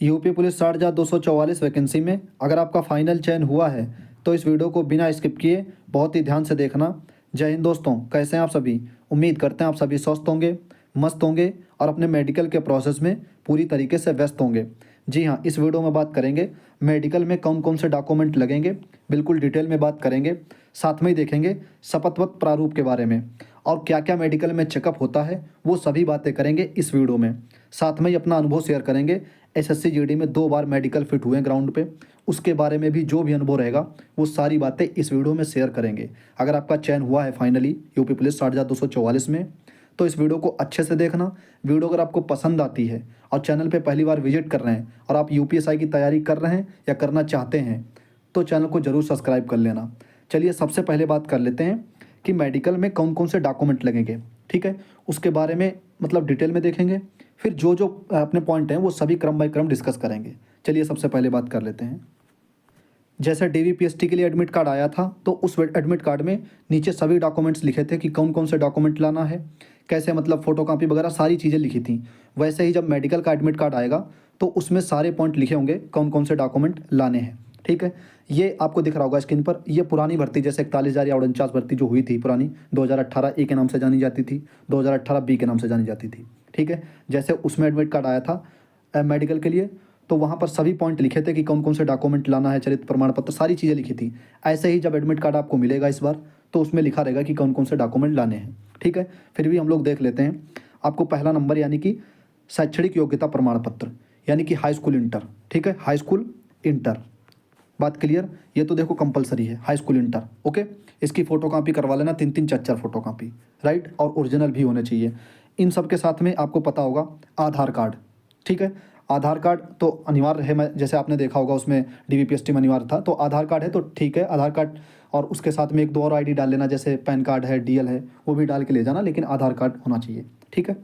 UP police 60,244 vacancy में अगर आपका फाइनल चयन हुआ है तो इस वीडियो को बिना स्किप किए बहुत ही ध्यान से देखना। जय हिंद दोस्तों, कैसे हैं आप सभी। उम्मीद करते हैं आप सभी स्वस्थ होंगे, मस्त होंगे और अपने मेडिकल के प्रोसेस में पूरी तरीके से व्यस्त होंगे। जी हाँ, इस वीडियो में बात करेंगे मेडिकल में कौन कौन से डॉक्यूमेंट लगेंगे, बिल्कुल डिटेल में बात करेंगे। साथ में ही देखेंगे शपथवत प्रारूप के बारे में और क्या क्या मेडिकल में चेकअप होता है, वो सभी बातें करेंगे इस वीडियो में। साथ में ही अपना अनुभव शेयर करेंगे। एसएससी जीडी में 2 बार मेडिकल फिट हुए ग्राउंड पे, उसके बारे में भी जो भी अनुभव रहेगा वो सारी बातें इस वीडियो में शेयर करेंगे। अगर आपका चयन हुआ है फाइनली यूपी पुलिस 60,244 में तो इस वीडियो को अच्छे से देखना। वीडियो अगर आपको पसंद आती है और चैनल पे पहली बार विजिट कर रहे हैं और आप यूपीएसआई की तैयारी कर रहे हैं या करना चाहते हैं तो चैनल को ज़रूर सब्सक्राइब कर लेना। चलिए सबसे पहले बात कर लेते हैं कि मेडिकल में कौन कौन से डॉक्यूमेंट लगेंगे। ठीक है, उसके बारे में मतलब डिटेल में देखेंगे, फिर जो जो अपने पॉइंट हैं वो सभी क्रम बाय क्रम डिस्कस करेंगे। चलिए सबसे पहले बात कर लेते हैं। जैसे डीवीपीएसटी के लिए एडमिट कार्ड आया था तो उस एडमिट कार्ड में नीचे सभी डॉक्यूमेंट्स लिखे थे कि कौन कौन से डॉक्यूमेंट लाना है, कैसे मतलब फ़ोटोकॉपी वगैरह सारी चीज़ें लिखी थी। वैसे ही जब मेडिकल का एडमिट कार्ड आएगा तो उसमें सारे पॉइंट लिखे होंगे कौन कौन से डॉक्यूमेंट लाने हैं। ठीक है, ये आपको दिख रहा होगा स्क्रीन पर। ये पुरानी भर्ती जैसे 41,000 या 49 भर्ती जो हुई थी पुरानी 2018 ए के नाम से जानी जाती थी, 2018 बी के नाम से जानी जाती थी। ठीक है, जैसे उसमें एडमिट कार्ड आया था मेडिकल के लिए तो वहाँ पर सभी पॉइंट लिखे थे कि कौन कौन से डॉक्यूमेंट लाना है, चरित्र प्रमाण पत्र सारी चीज़ें लिखी थी। ऐसे ही जब एडमिट कार्ड आपको मिलेगा इस बार तो उसमें लिखा रहेगा कि कौन कौन से डॉक्यूमेंट लाने हैं। ठीक है, फिर भी हम लोग देख लेते हैं। आपको पहला नंबर यानी कि शैक्षणिक योग्यता प्रमाण पत्र यानी कि हाई स्कूल इंटर। ठीक है, हाई स्कूल इंटर, बात क्लियर। ये तो देखो कंपलसरी है हाई स्कूल इंटर। ओके, इसकी फ़ोटोकॉपी करवा लेना, 3-3 4-4 फोटोकॉपी, राइट, और ओरिजिनल भी होने चाहिए। इन सब के साथ में आपको पता होगा आधार कार्ड। ठीक है, आधार कार्ड तो अनिवार्य है। मैं जैसे आपने देखा होगा उसमें डीवीपीएसटी में अनिवार्य था, तो आधार कार्ड है तो ठीक है, आधार कार्ड और उसके साथ में 1-2 और आईडी डाल लेना, जैसे पैन कार्ड है, डीएल है, वो भी डाल के ले जाना, लेकिन आधार कार्ड होना चाहिए। ठीक है,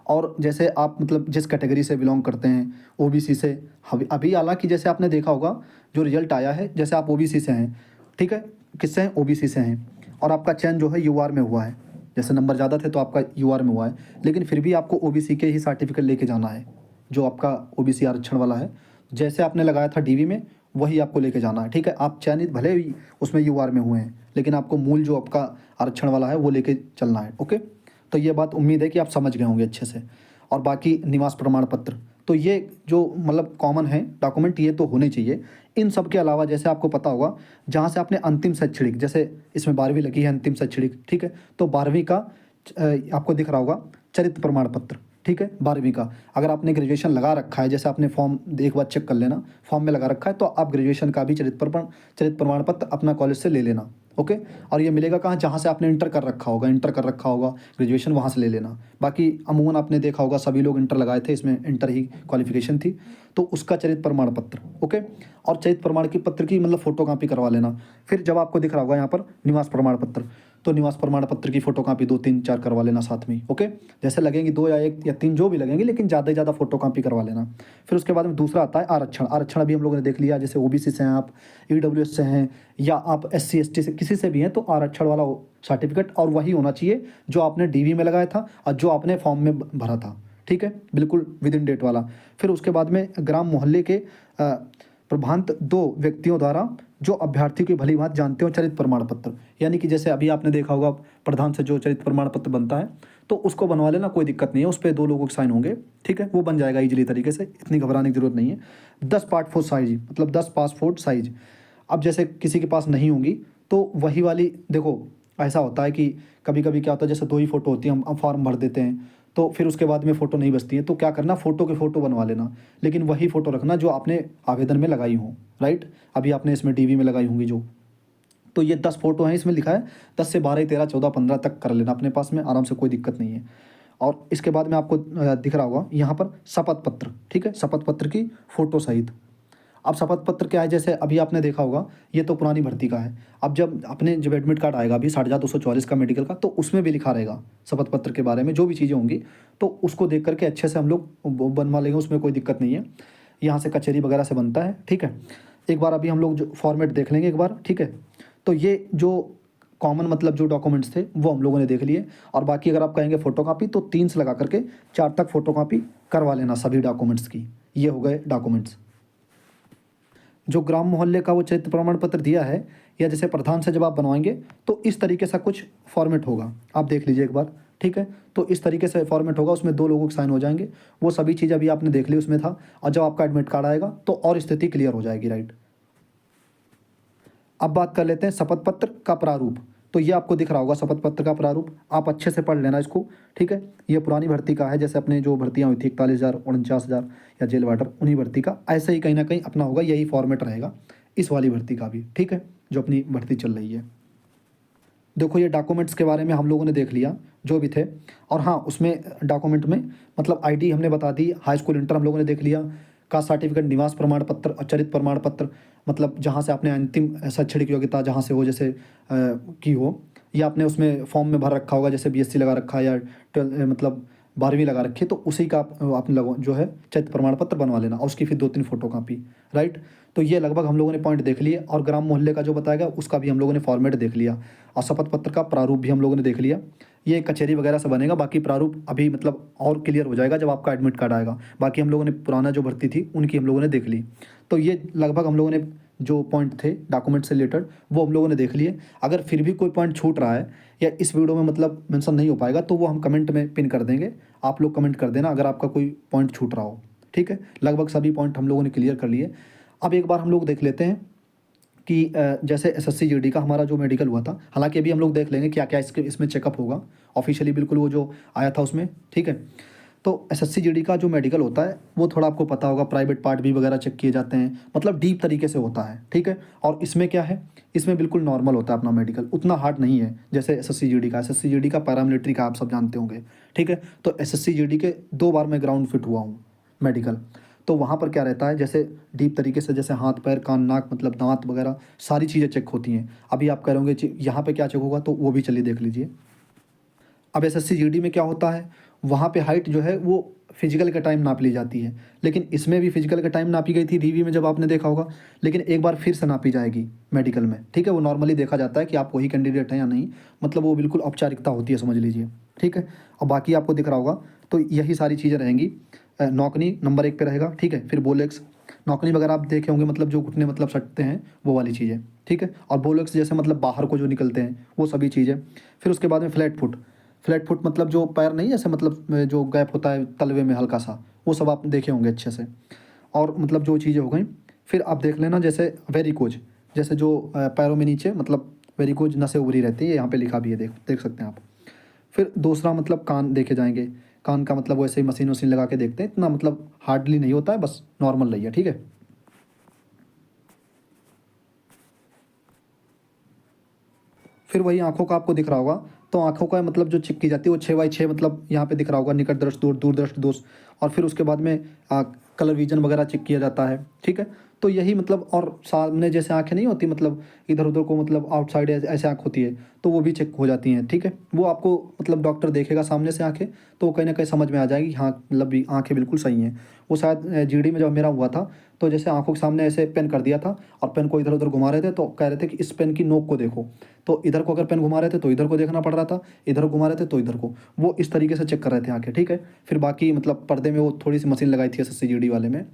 और जैसे आप मतलब जिस कैटेगरी से बिलोंग करते हैं, ओबीसी से, अभी हालांकि जैसे आपने देखा होगा जो रिजल्ट आया है, जैसे आप ओबीसी से हैं, ठीक है, किससे हैं, ओबीसी से हैं, और आपका चयन जो है यूआर में हुआ है। जैसे नंबर ज़्यादा थे तो आपका यूआर में हुआ है, लेकिन फिर भी आपको ओबीसी के ही सर्टिफिकेट लेके जाना है जो आपका ओबीसी आरक्षण वाला है। जैसे आपने लगाया था डीवी में वही आपको लेके जाना है। ठीक है, आप चयनित भले ही उसमें यूआर में हुए हैं लेकिन आपको मूल जो आपका आरक्षण वाला है वो लेके चलना है। ओके, तो ये बात उम्मीद है कि आप समझ गए होंगे अच्छे से। और बाकी निवास प्रमाण पत्र, तो ये जो मतलब कॉमन है डॉक्यूमेंट ये तो होने चाहिए। इन सब के अलावा जैसे आपको पता होगा जहाँ से आपने अंतिम शैक्षणिक, जैसे इसमें 12वीं लगी है अंतिम शैक्षणिक, ठीक है, तो 12वीं का आपको दिख रहा होगा चरित्र प्रमाण पत्र। ठीक है, 12वीं का अगर आपने ग्रेजुएशन लगा रखा है, जैसे आपने फॉर्म एक बार चेक कर लेना, फॉर्म में लगा रखा है तो आप ग्रेजुएशन का भी चरित्र प्रमाण पत्र अपना कॉलेज से ले लेना। ओके, और ये मिलेगा कहाँ, जहाँ से आपने इंटर कर रखा होगा ग्रेजुएशन, वहाँ से ले लेना। बाकी अमूमन आपने देखा होगा सभी लोग इंटर लगाए थे, इसमें इंटर ही क्वालिफिकेशन थी, तो उसका चरित्र प्रमाण पत्र। ओके, और चरित्र प्रमाण की पत्र की मतलब फ़ोटोकॉपी करवा लेना। फिर जब आपको दिख रहा होगा यहाँ पर निवास प्रमाण पत्र, तो निवास प्रमाण पत्र की फ़ोटोकॉपी 2-3-4 करवा लेना साथ में। ओके, जैसे लगेंगी 2 या 1 या 3 जो भी लगेंगी, लेकिन ज़्यादा से ज़्यादा फ़ोटोकॉपी करवा लेना। फिर उसके बाद में दूसरा आता है आरक्षण। आरक्षण अभी हम लोगों ने देख लिया, जैसे ओबीसी से हैं आप, ईडब्ल्यूएस से हैं, या आप एससी एसटी से किसी से भी हैं, तो आरक्षण वाला सर्टिफिकेट और वही होना चाहिए जो आपने डीवी में लगाया था और जो आपने फॉर्म में भरा था। ठीक है, बिल्कुल विद इन डेट वाला। फिर उसके बाद में ग्राम मोहल्ले के प्रभांत 2 व्यक्तियों द्वारा जो अभ्यर्थी की भली बात जानते हो चरित्र प्रमाण पत्र, यानी कि जैसे अभी आपने देखा होगा प्रधान से जो चरित्र प्रमाण पत्र बनता है तो उसको बनवा लेना, कोई दिक्कत नहीं है, उस पर 2 लोगों के साइन होंगे। ठीक है, वो बन जाएगा इजीली तरीके से, इतनी घबराने की जरूरत नहीं है। 10 पासपोर्ट साइज, मतलब 10 पासपोर्ट साइज। अब जैसे किसी के पास नहीं होंगी तो वही वाली, देखो ऐसा होता है कि कभी कभी क्या होता है, जैसे 2 ही फ़ोटो होती है, हम फॉर्म भर देते हैं तो फिर उसके बाद में फ़ोटो नहीं बचती है, तो क्या करना, फ़ोटो के फ़ोटो बनवा लेना, लेकिन वही फ़ोटो रखना जो आपने आवेदन में लगाई हो, राइट। अभी आपने इसमें डीवी में लगाई होंगी जो, तो ये 10 फ़ोटो हैं, इसमें लिखा है 10 से 12, 13, 14, 15 तक कर लेना अपने पास में आराम से, कोई दिक्कत नहीं है। और इसके बाद में आपको दिख रहा होगा यहाँ पर शपथ पत्र। ठीक है, शपथ पत्र की फ़ोटो सहित। अब शपथ पत्र क्या है, जैसे अभी आपने देखा होगा ये तो पुरानी भर्ती का है। अब जब एडमिट कार्ड आएगा अभी 60,244 का मेडिकल का, तो उसमें भी लिखा रहेगा शपथ पत्र के बारे में जो भी चीज़ें होंगी, तो उसको देख करके अच्छे से हम लोग बनवा लेंगे, उसमें कोई दिक्कत नहीं है। यहाँ से कचहरी वगैरह से बनता है। ठीक है, एक बार अभी हम लोग जो फॉर्मेट देख लेंगे एक बार। ठीक है, तो ये जो कॉमन मतलब जो डॉक्यूमेंट्स थे वो हम लोगों ने देख लिए, और बाकी अगर आप कहेंगे फ़ोटोकॉपी तो 3 से लगा करके 4 तक फ़ोटोकॉपी करवा लेना सभी डॉक्यूमेंट्स की। ये हो गए डॉक्यूमेंट्स। जो ग्राम मोहल्ले का वो चरित्र प्रमाण पत्र दिया है, या जैसे प्रधान से जब आप बनवाएंगे तो इस तरीके से कुछ फॉर्मेट होगा, आप देख लीजिए एक बार, ठीक है। तो इस तरीके से फॉर्मेट होगा, उसमें 2 लोगों के साइन हो जाएंगे। वो सभी चीज़ अभी आपने देख ली उसमें था, और जब आपका एडमिट कार्ड आएगा तो और स्थिति क्लियर हो जाएगी, राइट। अब बात कर लेते हैं शपथ पत्र का प्रारूप। तो ये आपको दिख रहा होगा शपथ पत्र का प्रारूप, आप अच्छे से पढ़ लेना इसको, ठीक है। ये पुरानी भर्ती का है, जैसे अपने जो भर्तियाँ हुई थी 41,000 49,000 या जेल वार्डर, उन्हीं भर्ती का ऐसे ही कहीं ना कहीं अपना होगा, यही फॉर्मेट रहेगा इस वाली भर्ती का भी, ठीक है, जो अपनी भर्ती चल रही है। देखो ये डॉक्यूमेंट्स के बारे में हम लोगों ने देख लिया जो भी थे। और हाँ, उसमें डॉक्यूमेंट में मतलब आईडी हमने बता दी, हाई स्कूल इंटर हम लोगों ने देख लिया, कास्ट सर्टिफिकेट, निवास प्रमाण पत्र और चरित्र प्रमाण पत्र, मतलब जहाँ से आपने अंतिम शैक्षणिक योग्यता जहाँ से हो, जैसे की हो, या आपने उसमें फॉर्म में भर रखा होगा, जैसे बीएससी लगा रखा है या 12 मतलब 12वीं लगा रखी है, तो उसी का आपने जो है चरित्र प्रमाण पत्र बनवा लेना, और उसकी फिर 2-3 फोटो कापी, राइट। तो ये लगभग हम लोगों ने पॉइंट देख लिए, और ग्राम मोहल्ले का जो बताया गया उसका भी हम लोगों ने फॉर्मेट देख लिया, और शपथ पत्र का प्रारूप भी हम लोगों ने देख लिया। ये कचहरी वगैरह से बनेगा, बाकी प्रारूप अभी मतलब और क्लियर हो जाएगा जब आपका एडमिट कार्ड आएगा। बाकी हम लोगों ने पुराना जो भर्ती थी उनकी हम लोगों ने देख ली। तो ये लगभग हम लोगों ने जो पॉइंट थे डॉक्यूमेंट से रिलेटेड वो हम लोगों ने देख लिए। अगर फिर भी कोई पॉइंट छूट रहा है या इस वीडियो में मतलब मेंशन नहीं हो पाएगा, तो वो हम कमेंट में पिन कर देंगे, आप लोग कमेंट कर देना अगर आपका कोई पॉइंट छूट रहा हो, ठीक है। लगभग सभी पॉइंट हम लोगों ने क्लियर कर लिए। अब एक बार हम लोग देख लेते हैं कि जैसे एसएससी जीडी का हमारा जो मेडिकल हुआ था, हालांकि अभी हम लोग देख लेंगे क्या क्या इसमें चेकअप होगा ऑफिशियली, बिल्कुल वो जो आया था उसमें, ठीक है। तो एसएससी जीडी का जो मेडिकल होता है वो थोड़ा आपको पता होगा, प्राइवेट पार्ट भी वगैरह चेक किए जाते हैं, मतलब डीप तरीके से होता है, ठीक है। और इसमें क्या है, इसमें बिल्कुल नॉर्मल होता है अपना मेडिकल, उतना हार्ड नहीं है जैसे एसएससी जीडी का। एसएससी जीडी का पैरामिलिट्री का आप सब जानते होंगे, ठीक है। तो एसएससी जीडी के 2 बार मैं ग्राउंड फिट हुआ हूँ मेडिकल। तो वहाँ पर क्या रहता है, जैसे डीप तरीके से, जैसे हाथ पैर कान नाक मतलब दांत वगैरह सारी चीज़ें चेक होती हैं। अभी आप कह रहे होंगे यहाँ पे क्या चेक होगा, तो वो भी चलिए देख लीजिए। अब एसएससी जीडी में क्या होता है, वहाँ पे हाइट जो है वो फिजिकल के टाइम नाप ली जाती है, लेकिन इसमें भी फिजिकल के टाइम नापी गई थी डीवी में जब आपने देखा होगा, लेकिन एक बार फिर से नापी जाएगी मेडिकल में, ठीक है। वो नॉर्मली देखा जाता है कि आप वही कैंडिडेट हैं या नहीं, मतलब वो बिल्कुल औपचारिकता होती है, समझ लीजिए, ठीक है। और बाकी आपको दिख रहा होगा, तो यही सारी चीज़ें रहेंगी। नौकनी नंबर 1 पे रहेगा, ठीक है। फिर बोलेक्स नौकनी वगैरह आप देखे होंगे, मतलब जो घुटने मतलब सटते हैं वो वाली चीज़ें, ठीक है। और बोलेक्स जैसे मतलब बाहर को जो निकलते हैं वो सभी चीज़ें। फिर उसके बाद में फ्लैट फुट, फ्लैट फुट मतलब जो पैर नहीं, ऐसे मतलब जो गैप होता है तलवे में हल्का सा, वो सब आप देखे होंगे अच्छे से। और मतलब जो चीज़ें हो गई, फिर आप देख लेना जैसे वेरिकोज, जैसे जो पैरों में नीचे मतलब वेरिकोज नसें उभरी रहती है, यहाँ पे लिखा भी है, देख देख सकते हैं आप। फिर दूसरा मतलब कान देखे जाएंगे, कान का मतलब वैसे ही मशीन वशीन लगा के देखते हैं, इतना मतलब हार्डली नहीं होता है, बस नॉर्मल रही है, ठीक है। फिर वही आँखों का आपको दिख रहा होगा, तो आँखों का मतलब जो चेक की जाती है वो 6x6 मतलब यहाँ पे दिख रहा होगा, निकट दृष्टि दूर दृष्टि दोष। और फिर उसके बाद में कलर विजन वगैरह चेक किया जाता है, ठीक है। तो यही मतलब, और सामने जैसे आँखें नहीं होती मतलब इधर उधर को मतलब आउटसाइड ऐसे आँख होती है, तो वो भी चेक हो जाती हैं, ठीक है। वो आपको मतलब डॉक्टर देखेगा सामने से आँखें, तो कहीं ना कहीं समझ में आ जाएगी, हाँ मतलब भी आँखें बिल्कुल सही हैं। वो शायद जीडी में जब मेरा हुआ था, तो जैसे आंखों के सामने ऐसे पेन कर दिया था और पेन को इधर उधर घुमा रहे थे, तो कह रहे थे कि इस पेन की नोक को देखो, तो इधर को अगर पेन घुमा रहे थे तो इधर को देखना पड़ रहा था, इधर को घुमा रहे थे तो इधर को, वो इस तरीके से चेक कर रहे थे आंखें, ठीक है। फिर बाकी मतलब पर्दे में वो थोड़ी सी मशीन लगाई थी एसएससी जीडी वाले में,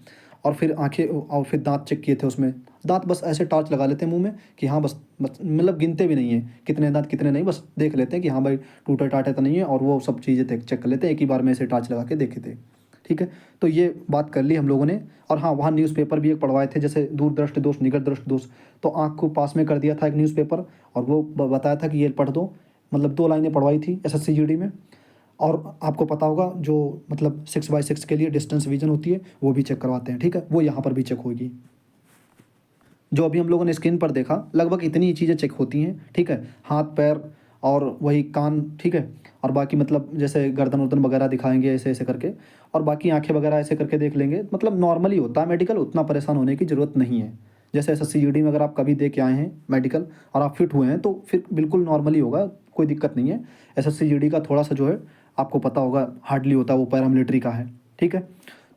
और फिर आंखें और फिर दांत चेक किए थे उसमें। दांत बस ऐसे टॉर्च लगा लेते हैं मुंह में कि हाँ बस मतलब गिनते भी नहीं है कितने दांत कितने नहीं, बस देख लेते हैं कि हाँ भाई टूटे टाटे तो नहीं है, और वो सब चीज़ें चेक कर लेते हैं, एक ही बार में ऐसे टॉर्च लगा के देखे थे, ठीक है। तो ये बात कर ली हम लोगों ने। और हाँ, वहाँ न्यूज़पेपर भी एक पढ़वाए थे, जैसे दूर दृष्टि दोष निकट दृष्टि दोष, तो आँख को पास में कर दिया था एक न्यूज़पेपर, और वो बताया था कि ये पढ़ दो, मतलब 2 लाइनें पढ़वाई थी एसएससी जीडी में। और आपको पता होगा जो मतलब 6x6 के लिए डिस्टेंस विजन होती है वो भी चेक करवाते हैं, ठीक है, वो यहाँ पर भी चेक होगी। जो अभी हम लोगों ने स्क्रीन पर देखा, लगभग इतनी ही चीज़ें चेक होती हैं, ठीक है। हाथ पैर और वही कान, ठीक है। और बाकी मतलब जैसे गर्दन वर्दन वगैरह दिखाएंगे ऐसे ऐसे करके, और बाकी आंखें वगैरह ऐसे करके देख लेंगे, मतलब नॉर्मली होता है मेडिकल, उतना परेशान होने की ज़रूरत नहीं है। जैसे एसएससी जीडी में अगर आप कभी दे के आए हैं मेडिकल और आप फिट हुए हैं, तो फिर बिल्कुल नॉर्मली होगा, कोई दिक्कत नहीं है। एसएससी जीडी का थोड़ा सा जो है आपको पता होगा हार्डली होता है, वो पैरामिलिट्री का है, ठीक है।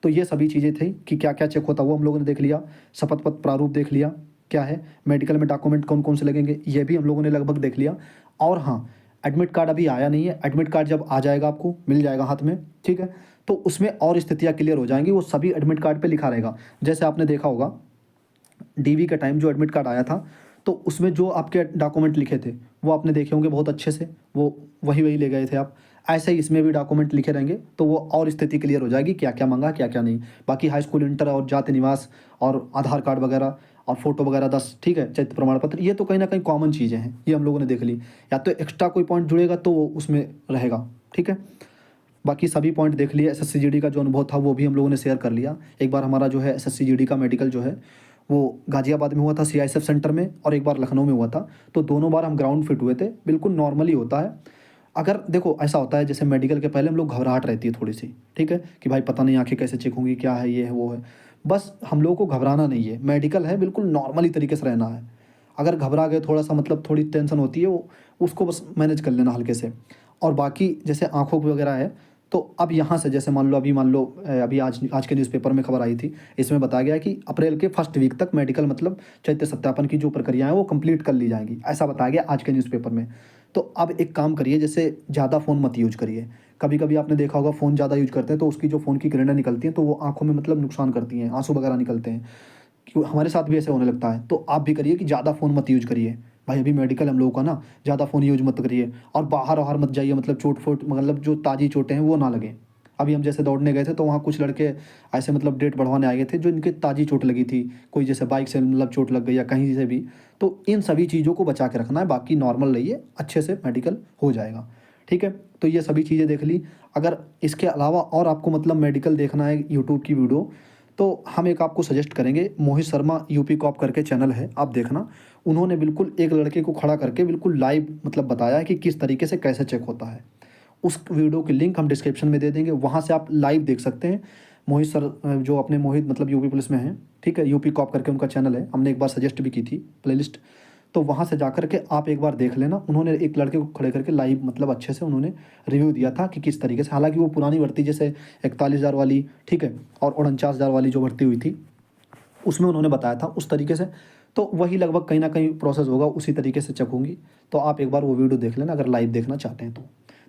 तो ये सभी चीज़ें थी कि क्या क्या चेक होता है वो हम लोगों ने देख लिया। शपथ पत्र प्रारूप देख लिया, क्या है मेडिकल में डॉक्यूमेंट कौन कौन से लगेंगे, ये भी हम लोगों ने लगभग देख लिया। और हाँ, एडमिट कार्ड अभी आया नहीं है, एडमिट कार्ड जब आ जाएगा आपको मिल जाएगा हाथ में, ठीक है। तो उसमें और स्थितियाँ क्लियर हो जाएंगी, वो सभी एडमिट कार्ड पे लिखा रहेगा। जैसे आपने देखा होगा डीवी का टाइम जो एडमिट कार्ड आया था, तो उसमें जो आपके डॉक्यूमेंट लिखे थे वो आपने देखे होंगे बहुत अच्छे से, वो वही वही ले गए थे आप। ऐसे ही इसमें भी डॉक्यूमेंट लिखे रहेंगे तो वो और स्थिति क्लियर हो जाएगी, क्या क्या मांगा क्या क्या नहीं। बाकी हाई स्कूल, इंटर और जाति निवास और आधार कार्ड वगैरह और फोटो वगैरह 10, ठीक है, चरित्र प्रमाण पत्र, ये तो कहीं ना कहीं कॉमन चीज़ें हैं, ये हम लोगों ने देख ली। या तो एक्स्ट्रा कोई पॉइंट जुड़ेगा तो वो उसमें रहेगा, ठीक है। बाकी सभी पॉइंट देख लिए। एसएससी जीडी का जो अनुभव था वो भी हम लोगों ने शेयर कर लिया। एक बार हमारा जो है एसएससी जीडी का मेडिकल जो है वो गाजियाबाद में हुआ था सीआईएसएफ सेंटर में, और एक बार लखनऊ में हुआ था। तो दोनों बार हम ग्राउंड फिट हुए थे, बिल्कुल नॉर्मली होता है। अगर देखो ऐसा होता है जैसे मेडिकल के पहले हम लोग घबराहट रहती है थोड़ी सी, ठीक है, कि भाई पता नहीं आंखें कैसे चेक होंगी, क्या है, ये है वो है। बस हम लोगों को घबराना नहीं है, मेडिकल है, बिल्कुल नॉर्मली तरीके से रहना है। अगर घबरा गए थोड़ा सा, मतलब थोड़ी टेंशन होती है, वो उसको बस मैनेज कर लेना हल्के से। और बाकी जैसे आँखों की वगैरह है, तो अब यहाँ से जैसे मान लो अभी आज के न्यूज़पेपर में खबर आई थी, इसमें बताया गया कि अप्रैल के फर्स्ट वीक तक मेडिकल मतलब चरित्र सत्यापन की जो प्रक्रिया है वो कंप्लीट कर ली जाएंगी, ऐसा बताया गया आज के न्यूज़पेपर में। तो अब एक काम करिए, जैसे ज़्यादा फ़ोन मत यूज करिए। कभी कभी आपने देखा होगा फ़ोन ज़्यादा यूज करते हैं तो उसकी जो फ़ोन की किरणें निकलती हैं तो वो आंखों में मतलब नुकसान करती हैं, आंसू वगैरह निकलते हैं। क्यों, हमारे साथ भी ऐसे होने लगता है। तो आप भी करिए कि ज़्यादा फ़ोन मत यूज करिए। भाई अभी मेडिकल हम लोगों का ना, ज़्यादा फ़ोन यूज मत करिए। और बाहर बाहर मत जाइए, मतलब चोट फोट, मतलब जो ताज़ी चोटें हैं वो ना लगें। अभी हम जैसे दौड़ने गए थे तो वहाँ कुछ लड़के ऐसे मतलब डेट बढ़वाने आए थे जो इनके ताज़ी चोट लगी थी, कोई जैसे बाइक से मतलब चोट लग गई या कहीं से भी। तो इन सभी चीज़ों को बचा के रखना है, बाकी नॉर्मल रहिए, अच्छे से मेडिकल हो जाएगा, ठीक है। तो ये सभी चीज़ें देख ली। अगर इसके अलावा और आपको मतलब मेडिकल देखना है यूट्यूब की वीडियो, तो हम एक आपको सजेस्ट करेंगे, मोहित शर्मा यूपी कॉप करके चैनल है, आप देखना। उन्होंने बिल्कुल एक लड़के को खड़ा करके बिल्कुल लाइव मतलब बताया है कि किस तरीके से कैसे चेक होता है। उस वीडियो की लिंक हम डिस्क्रिप्शन में दे देंगे, वहाँ से आप लाइव देख सकते हैं। मोहित सर जो अपने मोहित मतलब यूपी पुलिस में हैं, ठीक है, यूपी कॉप करके उनका चैनल है, हमने एक बार सजेस्ट भी की थी प्लेलिस्ट। तो वहाँ से जा कर के आप एक बार देख लेना। उन्होंने एक लड़के को खड़े करके लाइव मतलब अच्छे से उन्होंने रिव्यू दिया था कि किस तरीके से, हालांकि वो पुरानी भर्ती जैसे 41,000 वाली, ठीक है, और 49,000 वाली जो भर्ती हुई थी उसमें उन्होंने बताया था उस तरीके से। तो वही लगभग कहीं ना कहीं प्रोसेस होगा, उसी तरीके से चेक होंगी। तो आप एक बार वो वीडियो देख लेना अगर लाइव देखना चाहते हैं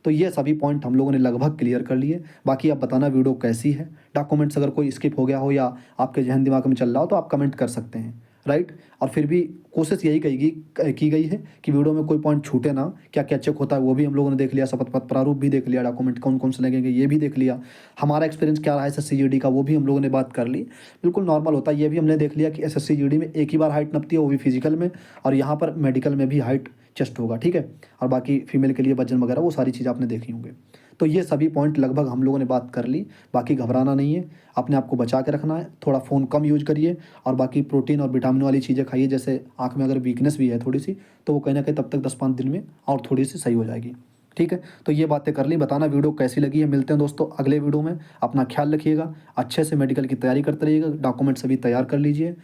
तो ये सभी पॉइंट हम लोगों ने लगभग क्लियर कर लिए। बाकी आप बताना वीडियो कैसी है, डॉक्यूमेंट्स अगर कोई स्किप हो गया हो या आपके जहन दिमाग में चल रहा हो तो आप कमेंट कर सकते हैं, राइट। और फिर भी कोशिश यही की गई है कि वीडियो में कोई पॉइंट छूटे ना। क्या क्या चेक होता है वो भी हम लोगों ने देख लिया, शपथ पत्र प्रारूप भी देख लिया, डॉक्यूमेंट कौन कौन से लगेंगे ये भी देख लिया, हमारा एक्सपीरियंस क्या रहा है एसएससी जीडी का वो भी हम लोगों ने बात कर ली। बिल्कुल नॉर्मल होता है, ये भी हमने देख लिया कि एसएससी जीडी में एक ही बार हाइट नपती है, वो भी फिजिकल में, और यहाँ पर मेडिकल में भी हाइट चेस्ट होगा, ठीक है। और बाकी फीमेल के लिए वजन वगैरह वो सारी चीज़ आपने देखी होंगे। तो ये सभी पॉइंट लगभग हम लोगों ने बात कर ली। बाकी घबराना नहीं है, अपने आप को बचा के रखना है, थोड़ा फ़ोन कम यूज करिए, और बाकी प्रोटीन और विटामिन वाली चीज़ें खाइए। जैसे आँख में अगर वीकनेस भी है थोड़ी सी, तो वो कहीं ना कहीं तब तक 10-5 दिन में और थोड़ी सी सही हो जाएगी, ठीक है। तो ये बातें कर ली, बताना वीडियो कैसी लगी है। मिलते हैं दोस्तों अगले वीडियो में, अपना ख्याल रखिएगा, अच्छे से मेडिकल की तैयारी करते रहिएगा, डॉक्यूमेंट सभी तैयार कर लीजिए।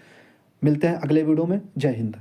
मिलते हैं अगले वीडियो में, जय हिंद।